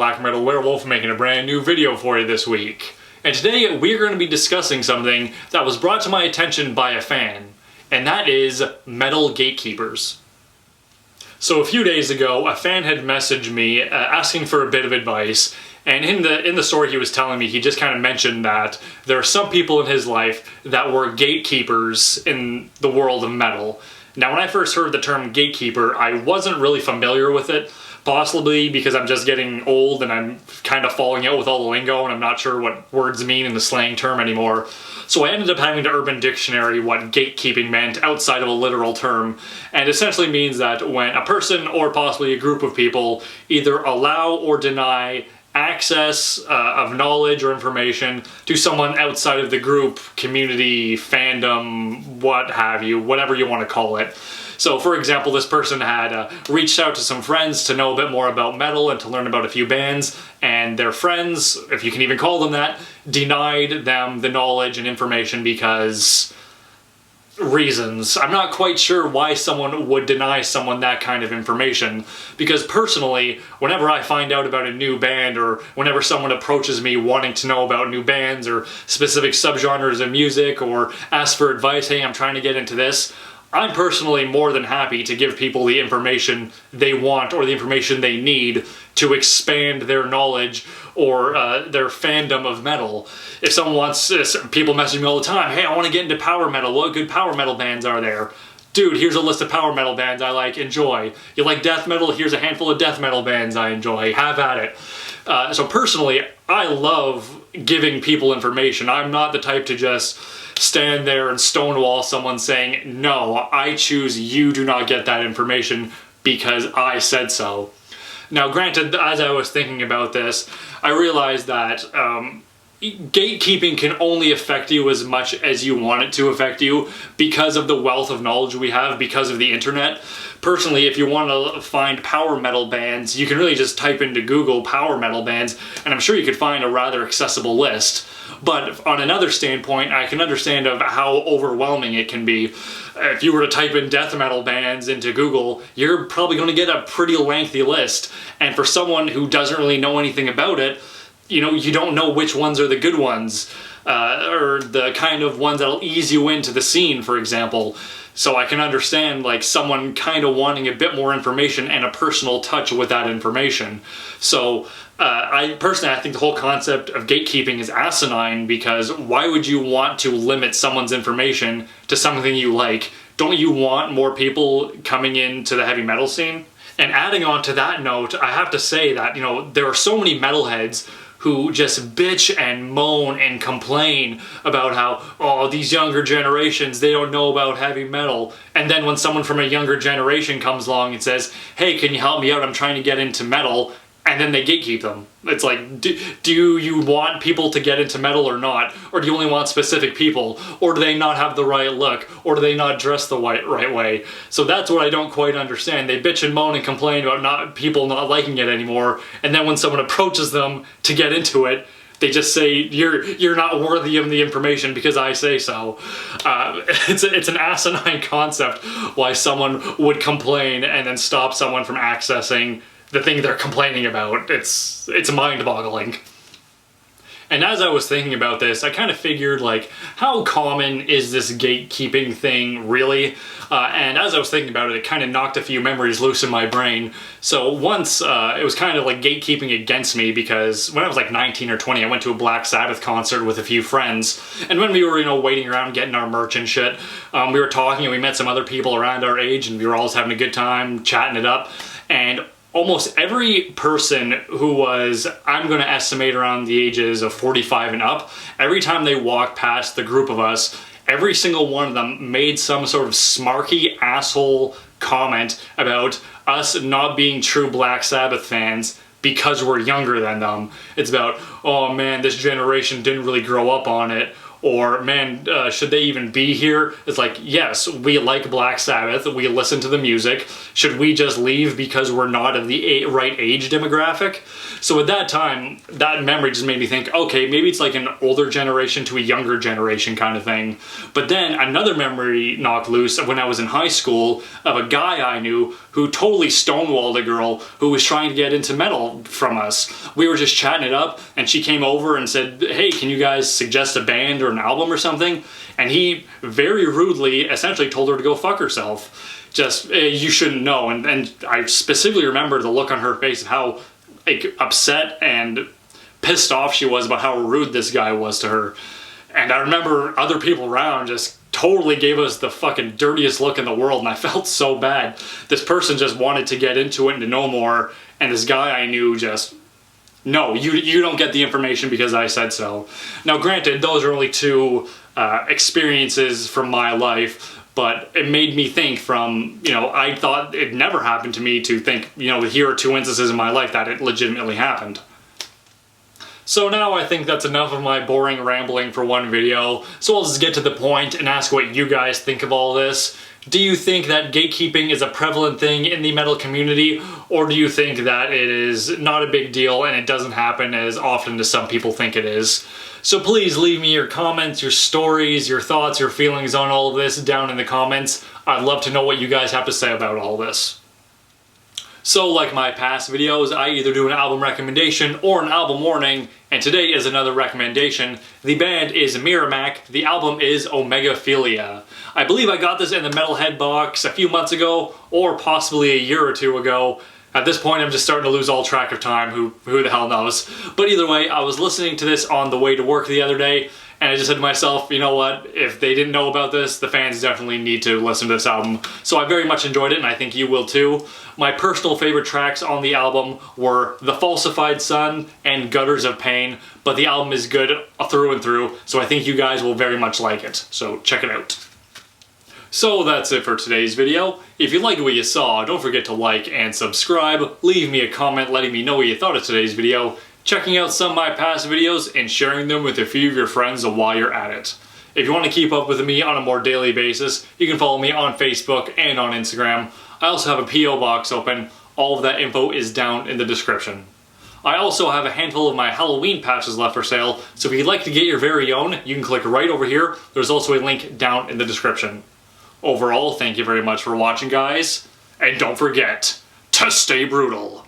Blackmetalwerewolf, making a brand new video for you this week. And today we're going to be discussing something that was brought to my attention by a fan, and that is metal gatekeepers. So a few days ago, a fan had messaged me asking for a bit of advice, and in the story he was telling me, he just kind of mentioned that there are some people in his life that were gatekeepers in the world of metal. Now, when I first heard the term gatekeeper, I wasn't really familiar with it, possibly because I'm just getting old and I'm kind of falling out with all the lingo and I'm not sure what words mean in the slang term anymore. So I ended up having to Urban Dictionary what gatekeeping meant outside of a literal term, and essentially means that when a person or possibly a group of people either allow or deny access of knowledge or information to someone outside of the group, community, fandom, what have you, whatever you want to call it. So for example, this person had reached out to some friends to know a bit more about metal and to learn about a few bands, and their friends, if you can even call them that, denied them the knowledge and information because reasons. I'm not quite sure why someone would deny someone that kind of information, because personally, whenever I find out about a new band or whenever someone approaches me wanting to know about new bands or specific subgenres of music or asks for advice, hey, I'm trying to get into this, I'm personally more than happy to give people the information they want or the information they need to expand their knowledge or their fandom of metal. If someone wants, people message me all the time, hey, I want to get into power metal, what good power metal bands are there? Dude, here's a list of power metal bands I like, enjoy. You like death metal? Here's a handful of death metal bands I enjoy, have at it. So personally, I love giving people information. I'm not the type to just stand there and stonewall someone saying, no, I choose you do not get that information because I said so. Now granted, as I was thinking about this, I realized that gatekeeping can only affect you as much as you want it to affect you because of the wealth of knowledge we have because of the internet. Personally, if you want to find power metal bands, you can really just type into Google power metal bands, and I'm sure you could find a rather accessible list. But on another standpoint, I can understand of how overwhelming it can be. If you were to type in death metal bands into Google, you're probably going to get a pretty lengthy list. And for someone who doesn't really know anything about it, you don't know which ones are the good ones, or the kind of ones that'll ease you into the scene, for example. So I can understand like someone kind of wanting a bit more information and a personal touch with that information. So I think the whole concept of gatekeeping is asinine, because why would you want to limit someone's information to something you like? Don't you want more people coming into the heavy metal scene? And adding on to that note, I have to say that, there are so many metalheads who just bitch and moan and complain about how, oh, these younger generations, they don't know about heavy metal. And then when someone from a younger generation comes along and says, hey, can you help me out? I'm trying to get into metal. And then they gatekeep them. It's like, do you want people to get into metal or not? Or do you only want specific people? Or do they not have the right look? Or do they not dress the right way? So that's what I don't quite understand. They bitch and moan and complain about people not liking it anymore, and then when someone approaches them to get into it, they just say, you're not worthy of the information because I say so. It's an asinine concept why someone would complain and then stop someone from accessing the thing they're complaining about. It's mind-boggling. And as I was thinking about this, I kind of figured, like, how common is this gatekeeping thing really? And as I was thinking about it, it kind of knocked a few memories loose in my brain. So once, it was kind of like gatekeeping against me, because when I was like 19 or 20, I went to a Black Sabbath concert with a few friends. And when we were, waiting around getting our merch and shit, we were talking and we met some other people around our age, and we were all just having a good time, chatting it up. And almost every person who was, I'm going to estimate around the ages of 45 and up, every time they walked past the group of us, every single one of them made some sort of smarky asshole comment about us not being true Black Sabbath fans because we're younger than them. It's about, oh man, this generation didn't really grow up on it. or man, should they even be here? It's like, yes, we like Black Sabbath, we listen to the music. Should we just leave because we're not of the right age demographic? So at that time, that memory just made me think, okay, maybe it's like an older generation to a younger generation kind of thing. But then another memory knocked loose when I was in high school of a guy I knew who totally stonewalled a girl who was trying to get into metal from us. We were just chatting it up, and she came over and said, hey, can you guys suggest a band or an album or something? And he very rudely essentially told her to go fuck herself. Just, you shouldn't know. And I specifically remember the look on her face of how like upset and pissed off she was about how rude this guy was to her. And I remember other people around just totally gave us the fucking dirtiest look in the world, and I felt so bad. This person just wanted to get into it and to know more, and this guy I knew just, no, you don't get the information because I said so. Now granted, those are only two experiences from my life, but it made me think from, you know, I thought it never happened to me to think, you know, here are two instances in my life that it legitimately happened. So now I think that's enough of my boring rambling for one video, so I'll just get to the point and ask what you guys think of all this. Do you think that gatekeeping is a prevalent thing in the metal community, or do you think that it is not a big deal and it doesn't happen as often as some people think it is? So please leave me your comments, your stories, your thoughts, your feelings on all of this down in the comments. I'd love to know what you guys have to say about all this. So like my past videos, I either do an album recommendation or an album warning, and today is another recommendation. The band is Merrimack, the album is Omegaphilia. I believe I got this in the Metalhead box a few months ago, or possibly a year or two ago. At this point, I'm just starting to lose all track of time, who the hell knows. But either way, I was listening to this on the way to work the other day, and I just said to myself, you know what, if they didn't know about this, the fans definitely need to listen to this album. So I very much enjoyed it, and I think you will too. My personal favorite tracks on the album were The Falsified Sun and Gutters of Pain, but the album is good through and through, so I think you guys will very much like it. So check it out. So that's it for today's video. If you liked what you saw, don't forget to like and subscribe. Leave me a comment letting me know what you thought of today's video, checking out some of my past videos, and sharing them with a few of your friends while you're at it. If you want to keep up with me on a more daily basis, you can follow me on Facebook and on Instagram. I also have a P.O. box open. All of that info is down in the description. I also have a handful of my Halloween patches left for sale, so if you'd like to get your very own, you can click right over here. There's also a link down in the description. Overall, thank you very much for watching, guys, and don't forget to stay brutal.